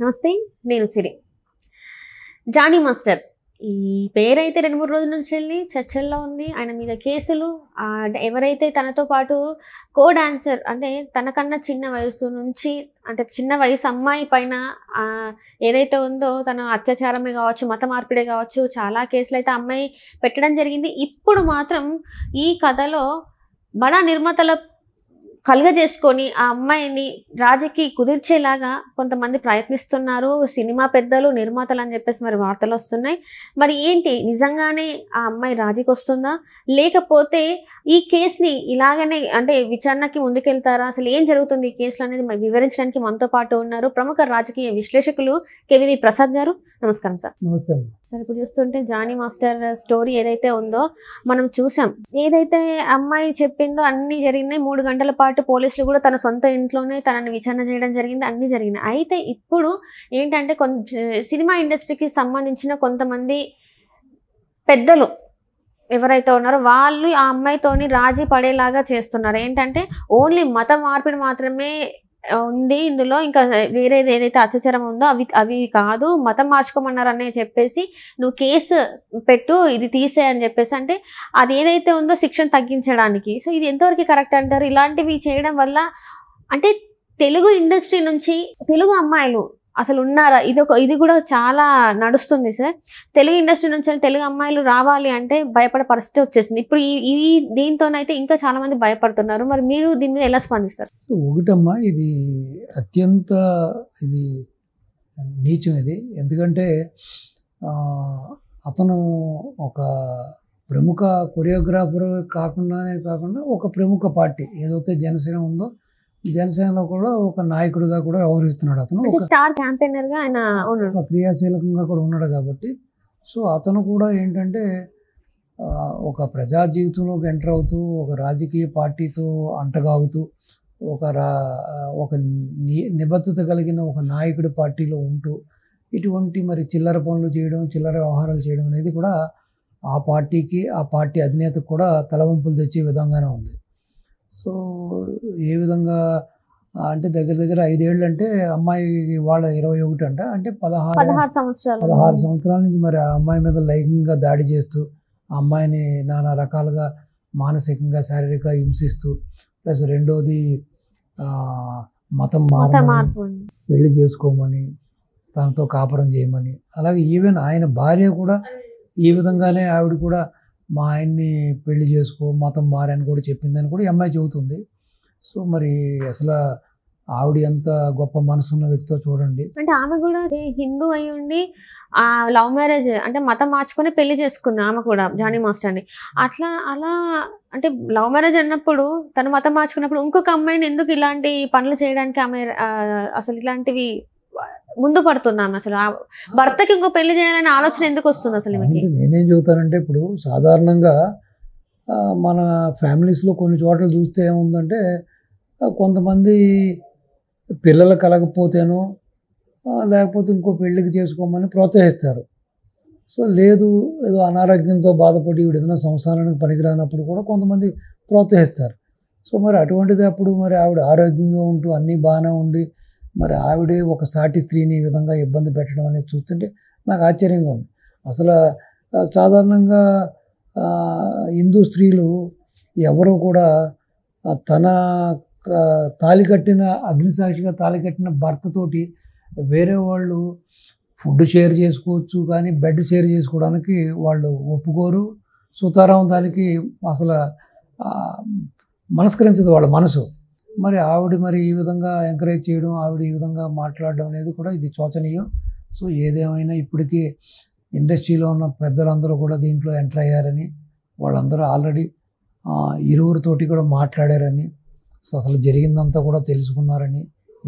నమస్తే, నేను సిరి. Johnny master ఈ పేరైతే 2-3 రోజుల నుంచి వెళ్ళి చర్చల్లో ఉంది. ఆయన మీద కేసులు, ఎవరైతే తనతో పాటు కో డాన్సర్ అంటే తనకన్నా చిన్న వయసు నుంచి అంటే చిన్న వయసు అమ్మాయి పైన ఏదైతే ఉందో తన అత్యాచారమే కావచ్చు, మత మార్పిడే కావచ్చు, చాలా కేసులు అయితే అమ్మాయి పెట్టడం జరిగింది. ఇప్పుడు మాత్రం ఈ కథలో బడా నిర్మాతల కలుగజేసుకొని ఆ అమ్మాయిని రాజీకి కుదిర్చేలాగా కొంతమంది ప్రయత్నిస్తున్నారు. సినిమా పెద్దలు, నిర్మాతలు అని చెప్పేసి మరి వార్తలు వస్తున్నాయి. మరి ఏంటి, నిజంగానే ఆ అమ్మాయి రాజీకి వస్తుందా, లేకపోతే ఈ కేసుని ఇలాగనే అంటే విచారణకి ముందుకెళ్తారా, అసలు ఏం జరుగుతుంది ఈ కేసులు అనేది మరి వివరించడానికి మనతో పాటు ఉన్నారు ప్రముఖ రాజకీయ విశ్లేషకులు కేవీవి ప్రసాద్ గారు. నమస్కారం సార్. నమస్తే. ఇప్పుడు చూస్తుంటే జానీ మాస్టర్ స్టోరీ ఏదైతే ఉందో మనం చూసాం. ఏదైతే అమ్మాయి చెప్పిందో అన్నీ జరిగినాయి. 3 గంటల పాటు పోలీసులు కూడా తన సొంత ఇంట్లోనే తనని విచారణ చేయడం జరిగింది. అన్నీ జరిగినాయి. అయితే ఇప్పుడు ఏంటంటే సినిమా ఇండస్ట్రీకి సంబంధించిన కొంతమంది పెద్దలు ఎవరైతే ఉన్నారో వాళ్ళు ఆ అమ్మాయితోని రాజీ పడేలాగా చేస్తున్నారు. ఏంటంటే ఓన్లీ మత మార్పిడి మాత్రమే ఉంది ఇందులో, ఇంకా వేరేది ఏదైతే అత్యాచారం ఉందో అవి కాదు, మతం మార్చుకోమన్నారనే చెప్పేసి నువ్వు కేసు పెట్టు, ఇది తీసే అని చెప్పేసి, అంటే అది ఏదైతే ఉందో శిక్షణ తగ్గించడానికి. సో ఇది ఎంతవరకు కరెక్ట్ అంటారు? ఇలాంటివి చేయడం వల్ల అంటే తెలుగు ఇండస్ట్రీ నుంచి తెలుగు అమ్మాయిలు అసలు ఉన్నారా? ఇది కూడా చాలా నడుస్తుంది సార్. తెలుగు ఇండస్ట్రీ నుంచి తెలుగు అమ్మాయిలు రావాలి అంటే భయపడే పరిస్థితి వచ్చేసింది. ఇప్పుడు ఈ దీంతోనైతే ఇంకా చాలా మంది భయపడుతున్నారు. మరి మీరు దీని మీద ఎలా స్పందిస్తారు? ఒకటమ్మా, ఇది అత్యంత నీచం. ఇది ఎందుకంటే అతను ఒక ప్రముఖ కొరియోగ్రాఫర్ కాకుండా ఒక ప్రముఖ పార్టీ ఏదైతే జనసేన ఉందో, జనసేనలో కూడా ఒక నాయకుడిగా కూడా వ్యవహరిస్తున్నాడు. అతను ఒక స్టార్ క్యాంపెయినర్ గా ఆయన క్రియాశీలకంగా కూడా ఉన్నాడు కాబట్టి, సో అతను కూడా ఏంటంటే ఒక ప్రజా జీవితంలోకి ఎంటర్ అవుతూ ఒక రాజకీయ పార్టీతో అంటగాగుతూ ఒక నిబద్ధత కలిగిన ఒక నాయకుడి పార్టీలో ఉంటూ ఇటువంటి మరి చిల్లర పనులు చేయడం, చిల్లర వ్యవహారాలు చేయడం అనేది కూడా ఆ పార్టీకి, ఆ పార్టీ అధినేతకు కూడా తలవంపులు తెచ్చే విధంగానే ఉంది. సో ఏ విధంగా అంటే దగ్గర 5 ఏళ్ళు అంటే అమ్మాయి వాళ్ళ 21 అంట, అంటే 16 సంవత్సరాల నుంచి మరి ఆ అమ్మాయి మీద లైంగికంగా దాడి చేస్తూ ఆ అమ్మాయిని నానా రకాలుగా మానసికంగా, శారీరక హింసిస్తూ, ప్లస్ రెండోది మతం పెళ్లి చేసుకోమని, తనతో కాపురం చేయమని, అలాగే ఈవెన్ ఆయన భార్య కూడా ఈ విధంగానే ఆవిడ కూడా మా ఆయన్ని పెళ్లి చేసుకో, మతం మారని కూడా చెప్పిందని కూడా ఈ అమ్మాయి చెబుతుంది. సో మరి అసలు ఆవిడ ఎంత గొప్ప మనసున్న వ్యక్తితో చూడండి. అంటే ఆమె కూడా హిందూ అయి ఉండి ఆ లవ్ మ్యారేజ్ అంటే మతం మార్చుకొని పెళ్లి చేసుకుంది ఆమె కూడా, జానీ మాస్టర్ని. అలా అంటే లవ్ మ్యారేజ్ అన్నప్పుడు తను మతం మార్చుకున్నప్పుడు ఇంకొక అమ్మాయిని ఎందుకు ఇలాంటి పనులు చేయడానికి ఆమె అసలు ఇలాంటివి ముందు పడుతున్నాను? అసలు భర్తకి ఇంకో పెళ్లి చేయాలనే ఆలోచన ఎందుకు వస్తుంది అసలు? నేనేం చెబుతానంటే, ఇప్పుడు సాధారణంగా మన ఫ్యామిలీస్లో కొన్ని చోట్ల చూస్తే ఏముందంటే, కొంతమంది పిల్లలు కలగకపోతేనో లేకపోతే ఇంకో పెళ్ళికి చేసుకోమని ప్రోత్సహిస్తారు. సో లేదు, ఏదో అనారోగ్యంతో బాధపడి ఏదైనా సంసారానికి పనికిరానప్పుడు కూడా కొంతమంది ప్రోత్సహిస్తారు. సో మరి అటువంటిది అప్పుడు మరి ఆవిడ ఆరోగ్యంగా ఉంటూ అన్నీ బాగానే ఉండి మరి ఆవిడే ఒక సాటి స్త్రీని ఈ విధంగా ఇబ్బంది పెట్టడం అనేది చూస్తుంటే నాకు ఆశ్చర్యంగా ఉంది. అసలు సాధారణంగా హిందూ స్త్రీలు ఎవరు కూడా తన అగ్నిసాక్షిగా తాళి కట్టిన భర్తతోటి వేరే వాళ్ళు ఫుడ్ షేర్ చేసుకోవచ్చు, కానీ బెడ్ షేర్ చేసుకోవడానికి వాళ్ళు ఒప్పుకోరు. సుతారాం దానికి అసలు మనస్కరించదు వాళ్ళ మనసు. మరి ఆవిడ మరి ఈ విధంగా ఎంకరేజ్ చేయడం, ఆవిడ ఈ విధంగా మాట్లాడడం అనేది కూడా ఇది శోచనీయం. సో ఏదేమైనా ఇప్పటికీ ఇండస్ట్రీలో ఉన్న పెద్దలందరూ కూడా దీంట్లో ఎంటర్ అయ్యారని, వాళ్ళందరూ ఆల్రెడీ ఇరువురితోటి కూడా మాట్లాడారని, సో అసలు జరిగిందంతా కూడా తెలుసుకున్నారని,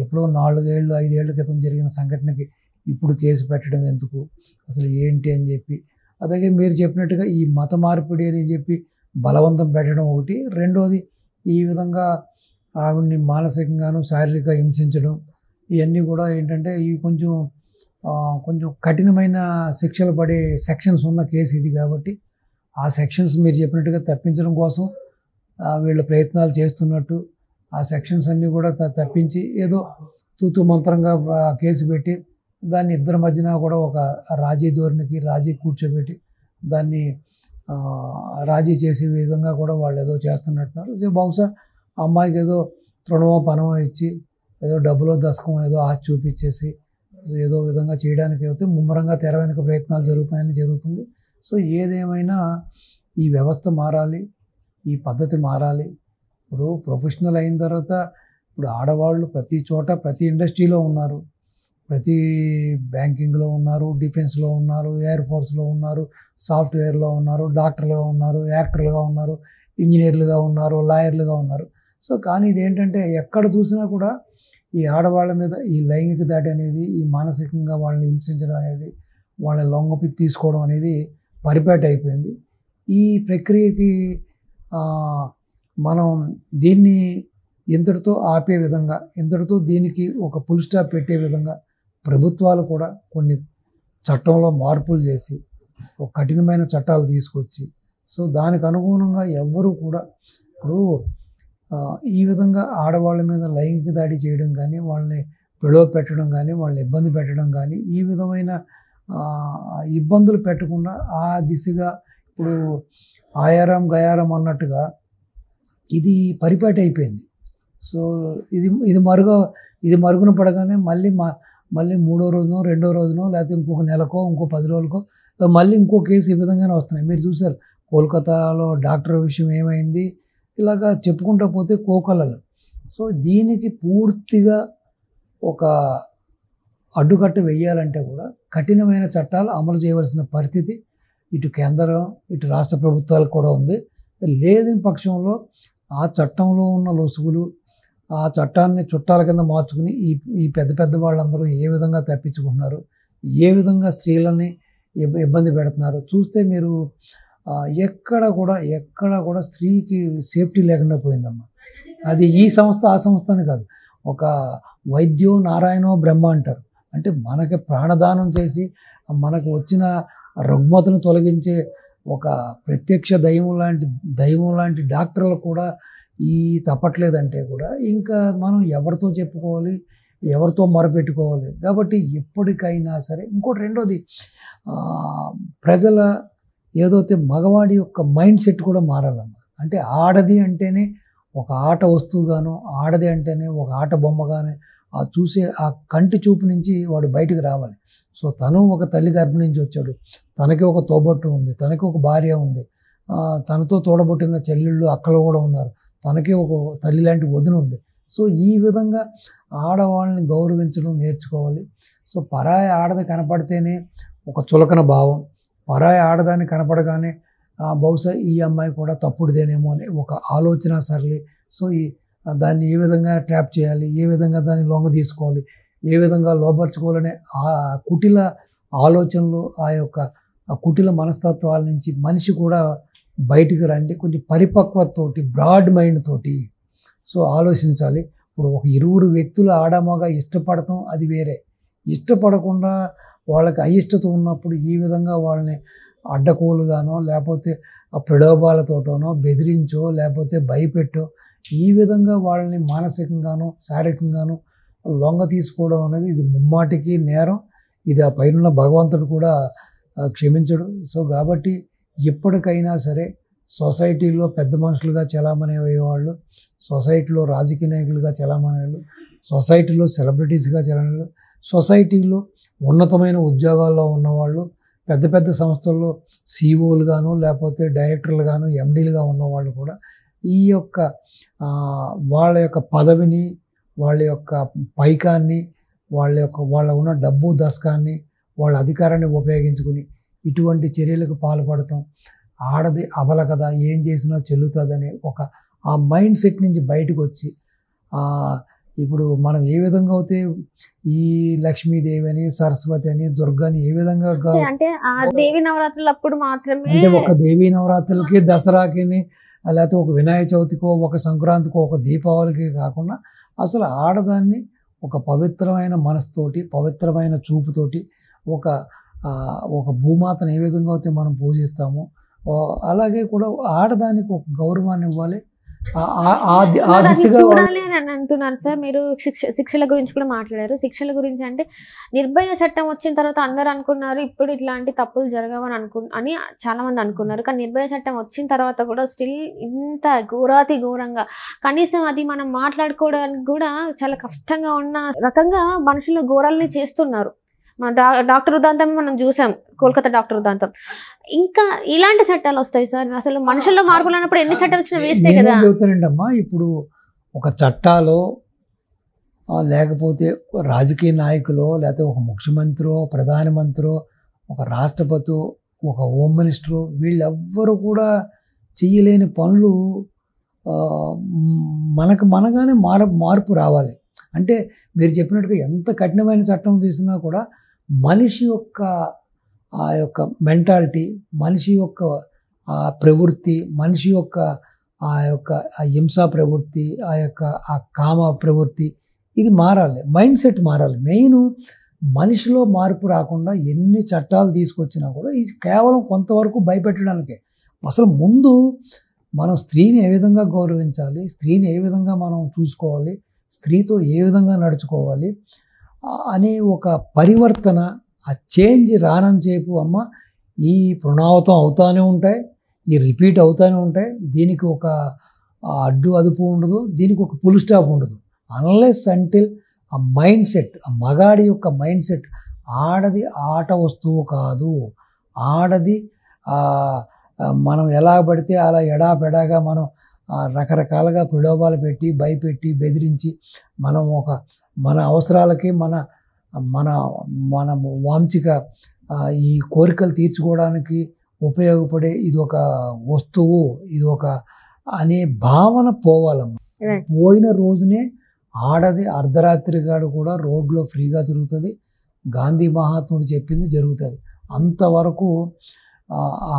ఎప్పుడో 4 ఏళ్ళు 5 ఏళ్ల క్రితం జరిగిన సంఘటనకి ఇప్పుడు కేసు పెట్టడం ఎందుకు, అసలు ఏంటి అని చెప్పి, అలాగే మీరు చెప్పినట్టుగా ఈ మత మార్పిడి అని చెప్పి బలవంతం పెట్టడం ఒకటి, రెండోది ఈ విధంగా ఆవిడ్ని మానసికంగాను శారీరక హింసించడం, ఇవన్నీ కూడా ఏంటంటే ఇవి కొంచెం కఠినమైన శిక్షలు పడే సెక్షన్స్ ఉన్న కేసు ఇది. కాబట్టి ఆ సెక్షన్స్ మీరు చెప్పినట్టుగా తప్పించడం కోసం వీళ్ళు ప్రయత్నాలు చేస్తున్నట్టు ఆ సెక్షన్స్ అన్నీ కూడా తప్పించి ఏదో తూతు మంత్రంగా కేసు పెట్టి దాన్ని ఇద్దరి మధ్యన కూడా ఒక రాజీ ధోరణికి రాజీ కూర్చోబెట్టి దాన్ని రాజీ చేసే విధంగా కూడా వాళ్ళు ఏదో చేస్తున్నట్టున్నారు. బహుశా అమ్మాయికి ఏదో తృణమో పనమో ఇచ్చి ఏదో డబ్బులో దశకం ఏదో ఆశ చూపించేసి ఏదో విధంగా చేయడానికి అయితే ముమ్మరంగా తెర వెనుక ప్రయత్నాలు జరుగుతుంది. సో ఏదేమైనా ఈ వ్యవస్థ మారాలి, ఈ పద్ధతి మారాలి. ఇప్పుడు ప్రొఫెషనల్ అయిన తర్వాత ఇప్పుడు ఆడవాళ్ళు ప్రతి చోట ప్రతి ఇండస్ట్రీలో ఉన్నారు, ప్రతి బ్యాంకింగ్లో ఉన్నారు, డిఫెన్స్లో ఉన్నారు, ఎయిర్ ఫోర్స్లో ఉన్నారు, సాఫ్ట్వేర్లో ఉన్నారు, డాక్టర్లుగా ఉన్నారు, యాక్టర్లుగా ఉన్నారు, ఇంజనీర్లుగా ఉన్నారు, లాయర్లుగా ఉన్నారు. సో కానీ ఇదేంటంటే ఎక్కడ చూసినా కూడా ఈ ఆడవాళ్ళ మీద ఈ లైంగిక దాడి అనేది, ఈ మానసికంగా వాళ్ళని హింసించడం అనేది, వాళ్ళ లొంగపి తీసుకోవడం అనేది పరిపాటి అయిపోయింది. ఈ ప్రక్రియకి మనం దీన్ని ఇంతటితో ఆపే విధంగా, ఇంతటితో దీనికి ఒక ఫుల్ స్టాప్ పెట్టే విధంగా ప్రభుత్వాలు కూడా కొన్ని చట్టంలో మార్పులు చేసి ఒక కఠినమైన చట్టాలు తీసుకొచ్చి, సో దానికి అనుగుణంగా ఎవ్వరూ కూడా ఇప్పుడు ఈ విధంగా ఆడవాళ్ళ మీద లైంగిక దాడి చేయడం కానీ, వాళ్ళని ప్రలోభ పెట్టడం కానీ, వాళ్ళని ఇబ్బంది పెట్టడం కానీ, ఈ విధమైన ఇబ్బందులు పెట్టకుండా ఆ దిశగా ఇప్పుడు ఆయారం గయారం అన్నట్టుగా ఇది పరిపాటి అయిపోయింది. సో ఇది మరుగున పడగానే మళ్ళీ మూడో రోజునో, రెండో రోజునో, లేకపోతే ఇంకొక నెలకో, ఇంకో 10 రోజులకో మళ్ళీ ఇంకో కేసు ఈ విధంగానే వస్తున్నాయి. మీరు చూసారు కోల్కతాలో డాక్టర్ విషయం ఏమైంది, ఇలాగా చెప్పుకుంటూ పోతే కోకొల్లలు. సో దీనికి పూర్తిగా ఒక అడ్డుకట్ట వేయాలంటే కూడా కఠినమైన చట్టాలు అమలు చేయవలసిన పరిస్థితి ఇటు కేంద్రం, ఇటు రాష్ట్ర ప్రభుత్వాలకు కూడా ఉంది. లేని పక్షంలో ఆ చట్టంలో ఉన్న లొసుగులు, ఆ చట్టాన్ని చుట్టాల కింద మార్చుకుని ఈ పెద్ద వాళ్ళందరూ ఏ విధంగా తప్పించుకుంటున్నారు, ఏ విధంగా స్త్రీలని ఇబ్బంది పెడుతున్నారు చూస్తే మీరు ఎక్కడ కూడా స్త్రీకి సేఫ్టీ లేకుండా పోయిందమ్మా. అది ఈ సంస్థ ఆ సంస్థ అని కాదు, ఒక వైద్యో నారాయణో బ్రహ్మ అంటారు. అంటే మనకి ప్రాణదానం చేసి మనకు వచ్చిన రుగ్మతను తొలగించే ఒక ప్రత్యక్ష దైవం లాంటి డాక్టర్లు కూడా ఈ తప్పట్లేదంటే కూడా ఇంకా మనం ఎవరితో చెప్పుకోవాలి, ఎవరితో మొరపెట్టుకోవాలి. కాబట్టి ఎప్పటికైనా సరే రెండోది ప్రజల ఏదైతే మగవాడి యొక్క మైండ్ సెట్ కూడా మారాలన్నమాట. అంటే ఆడది అంటేనే ఒక ఆట వస్తువుగాను, ఆడది అంటేనే ఒక ఆట బొమ్మగానే చూసే ఆ కంటి చూపు నుంచి వాడు బయటకు రావాలి. సో తను ఒక తల్లి గర్భం నుంచి వచ్చాడు, తనకి ఒక తోబట్టు ఉంది, తనకి ఒక భార్య ఉంది, తనతో తోడబుట్టిన చెల్లెళ్ళు అక్కలు కూడా ఉన్నారు, తనకి ఒక తల్లి లాంటి వదిన ఉంది. సో ఈ విధంగా ఆడవాళ్ళని గౌరవించడం నేర్చుకోవాలి. సో పరాయి ఆడది కనపడితేనే ఒక చులకన భావం, పరాయి ఆడదాన్ని కనపడగానే బహుశా ఈ అమ్మాయి కూడా తప్పుడుదేనేమో అని ఒక ఆలోచన సరళి. సో దాన్ని ఏ విధంగా ట్రాప్ చేయాలి, ఏ విధంగా దాన్ని లొంగ తీసుకోవాలి, ఏ విధంగా లోపరుచుకోవాలనే ఆ కుటిల ఆలోచనలు, ఆ కుటిల మనస్తత్వాల నుంచి మనిషి కూడా బయటికి రండి, కొంచెం పరిపక్వతతోటి, బ్రాడ్ మైండ్ తోటి సో ఆలోచించాలి. ఇప్పుడు ఒక 20 వ్యక్తులు ఆడమగా ఇష్టపడటం అది వేరే, ఇష్టపడకుండా వాళ్ళకి అయిష్టత ఉన్నప్పుడు ఈ విధంగా వాళ్ళని అడ్డకోలుగానో, లేకపోతే ఆ ప్రలోభాలతోటోనో, బెదిరించో, లేకపోతే భయపెట్టో, ఈ విధంగా వాళ్ళని మానసికంగానో శారీరకంగానో లొంగ తీసుకోవడం అనేది ఇది ముమ్మాటికి నేరం. ఇది ఆ పైన భగవంతుడు కూడా క్షమించడు. సో కాబట్టి ఎప్పటికైనా సరే సొసైటీలో పెద్ద మనుషులుగా చలామణి అయ్యేవాళ్ళు, సొసైటీలో రాజకీయ నాయకులుగా చలామణి అయ్యేవాళ్ళు, సొసైటీలో సెలబ్రిటీస్గా చలామణి, సొసైటీలో ఉన్నతమైన ఉద్యోగాల్లో ఉన్నవాళ్ళు, పెద్ద సంస్థల్లో సిఇఓలుగాను, లేకపోతే డైరెక్టర్లుగాను, ఎండీలుగా ఉన్నవాళ్ళు కూడా ఈ యొక్క వాళ్ళ యొక్క పదవిని, వాళ్ళ యొక్క పైకాన్ని, వాళ్ళ ఉన్న డబ్బు దశకాన్ని, వాళ్ళ అధికారాన్ని ఉపయోగించుకుని ఇటువంటి చర్యలకు పాల్పడతాం. ఆడది అబల కదా, ఏం చేసినా చెల్లుతుందనే ఆ మైండ్ సెట్ నుంచి బయటకు వచ్చి ఇప్పుడు మనం ఏ విధంగా అయితే ఈ లక్ష్మీదేవి అని, సరస్వతి అని, దుర్గాని ఏ విధంగా అంటే ఆ దేవి నవరాత్రులు అప్పుడు మాత్రమే, అంటే ఒక దేవీ నవరాత్రులకి, దసరాకి, లేకపోతే ఒక వినాయక చవితికో, ఒక సంక్రాంతికో, ఒక దీపావళికి కాకుండా అసలు ఆడదాన్ని ఒక పవిత్రమైన మనసుతోటి, పవిత్రమైన చూపుతోటి ఒక భూమాతను ఏ విధంగా అయితే మనం పూజిస్తామో అలాగే కూడా ఆడదానికి ఒక గౌరవాన్ని ఇవ్వాలి. ఆ దిశగా చూడాలి అని అంటున్నారు సార్. మీరు శిక్షల గురించి కూడా మాట్లాడారు. శిక్షల గురించి అంటే నిర్భయ చట్టం వచ్చిన తర్వాత అందరూ అనుకున్నారు ఇప్పుడు ఇట్లాంటి తప్పులు జరగవని అని చాలా మంది అనుకున్నారు. కానీ నిర్భయ చట్టం వచ్చిన తర్వాత కూడా స్టిల్ ఇంత ఘోరాతి ఘోరంగా కనీసం అది మనం మాట్లాడుకోవడానికి కూడా చాలా కష్టంగా ఉన్న రకంగా మనుషులు ఘోరాలని చేస్తున్నారు. మన డాక్టర్ ఉదాంతం మనం చూసాం, కోల్కతా డాక్టర్ ఉదాంతం. ఇంకా ఇలాంటి చట్టాలు వస్తాయి సార్. అసలు మనుషుల్లో మార్పులు అన్నప్పుడు ఎన్ని చట్టాలు వచ్చినా వేస్టే కదా. చెబుతానండమ్మా, ఇప్పుడు ఒక చట్టాలో లేకపోతే రాజకీయ నాయకులో, లేకపోతే ఒక ముఖ్యమంత్రో, ప్రధానమంత్రో, ఒక రాష్ట్రపతి, ఒక హోమ్ మినిస్టరు, వీళ్ళెవ్వరూ కూడా చెయ్యలేని పనులు మనగానే మార్పు రావాలి. అంటే మీరు చెప్పినట్టుగా ఎంత కఠినమైన చట్టం తీసినా కూడా మనిషి యొక్క ఆ యొక్క మెంటాలిటీ, మనిషి యొక్క ప్రవృత్తి, మనిషి యొక్క ఆ యొక్క హింసా ప్రవృత్తి, ఆ కామ ప్రవృత్తి, ఇది మారాలి. మైండ్ సెట్ మారాలి. మెయిన్ మనిషిలో మార్పు రాకుండా ఎన్ని చట్టాలు తీసుకొచ్చినా కూడా ఇది కేవలం కొంతవరకు భయపెట్టడానికే. అసలు ముందు మనం స్త్రీని ఏ విధంగా గౌరవించాలి, స్త్రీని ఏ విధంగా మనం చూసుకోవాలి, స్త్రీతో ఏ విధంగా నడుచుకోవాలి అనే ఒక పరివర్తన, ఆ చేంజ్ రానంతసేపు అమ్మ ఈ పునరావృతం అవుతూనే ఉంటాయి, ఈ రిపీట్ అవుతూనే ఉంటాయి. దీనికి ఒక అడ్డు అదుపు ఉండదు, దీనికి ఒక ఫుల్ స్టాప్ ఉండదు. అన్లెస్ అంటిల్ ఆ మైండ్ సెట్, ఆ మగాడి యొక్క మైండ్ సెట్, ఆడది ఆట వస్తువు కాదు, ఆడది మనం ఎలా పడితే అలా ఎడాపెడాగా మనం రకరకాలుగా ప్రలోభాలు పెట్టి, భయపెట్టి, బెదిరించి మన అవసరాలకి మన వాంఛిక ఈ కోరికలు తీర్చుకోవడానికి ఉపయోగపడే ఇది ఒక వస్తువు, ఇది ఒక అనే భావన పోవాలమ్మ. పోయిన రోజునే ఆడది అర్ధరాత్రిగాడు కూడా రోడ్లో ఫ్రీగా తిరుగుతుంది. గాంధీ మహాత్ముడు చెప్పింది జరుగుతుంది. అంతవరకు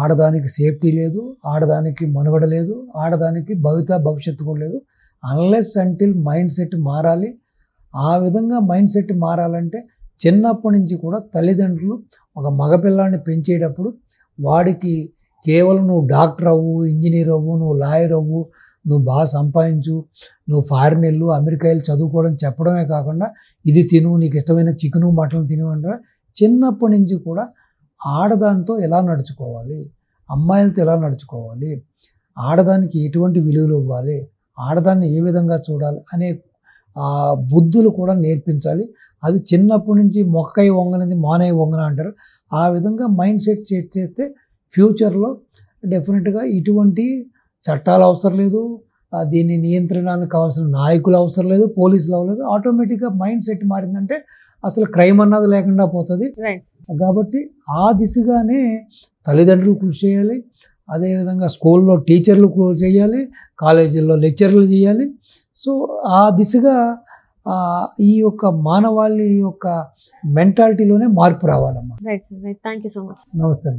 ఆడదానికి సేఫ్టీ లేదు, ఆడదానికి మనుగడ లేదు, ఆడదానికి భవిష్యత్తు కూడా లేదు. అన్లెస్ అంటిల్ మైండ్ సెట్ మారాలి. ఆ విధంగా మైండ్ సెట్ మారాలంటే చిన్నప్పటి నుంచి కూడా తల్లిదండ్రులు ఒక మగపిల్లాన్ని పెంచేటప్పుడు వాడికి కేవలం నువ్వు డాక్టర్ అవ్వు, ఇంజనీర్ అవ్వు, నువ్వు లాయర్ అవ్వు, నువ్వు బాగా సంపాదించు, నువ్వు ఫారిన్ వెళ్ళు, అమెరికా వెళ్ళి చదువుకోవడం చెప్పడమే కాకుండా ఇది తిను, నీకు ఇష్టమైన చికెను మటన్ తినమంటే చిన్నప్పటి నుంచి కూడా ఆడదానితో ఎలా నడుచుకోవాలి, అమ్మాయిలతో ఎలా నడుచుకోవాలి, ఆడదానికి ఎటువంటి విలువలు ఇవ్వాలి, ఆడదాన్ని ఏ విధంగా చూడాలి అనే బుద్ధులు కూడా నేర్పించాలి. అది చిన్నప్పటి నుంచి మొక్కై వంగనది మానై వంగన అంటారు. ఆ విధంగా మైండ్ సెట్ చేస్తే ఫ్యూచర్లో డెఫినెట్గా ఇటువంటి చట్టాలు అవసరం లేదు, దీన్ని నియంత్రణకు కావాల్సిన నాయకులు అవసరం లేదు, పోలీసులు అవ్వలేదు. ఆటోమేటిక్గా మైండ్ సెట్ మారిందంటే అసలు క్రైమ్ అన్నది లేకుండా పోతుంది. కాబట్టి ఆ దిశగానే తల్లిదండ్రులు కృషి చేయాలి, అదేవిధంగా స్కూల్లో టీచర్లు చేయాలి, కాలేజీల్లో లెక్చర్లు చేయాలి. సో ఆ దిశగా ఈ యొక్క మానవాళి యొక్క మెంటాలిటీలోనే మార్పు రావాలమ్మా. Right sir, right. Thank you so much. నమస్తే.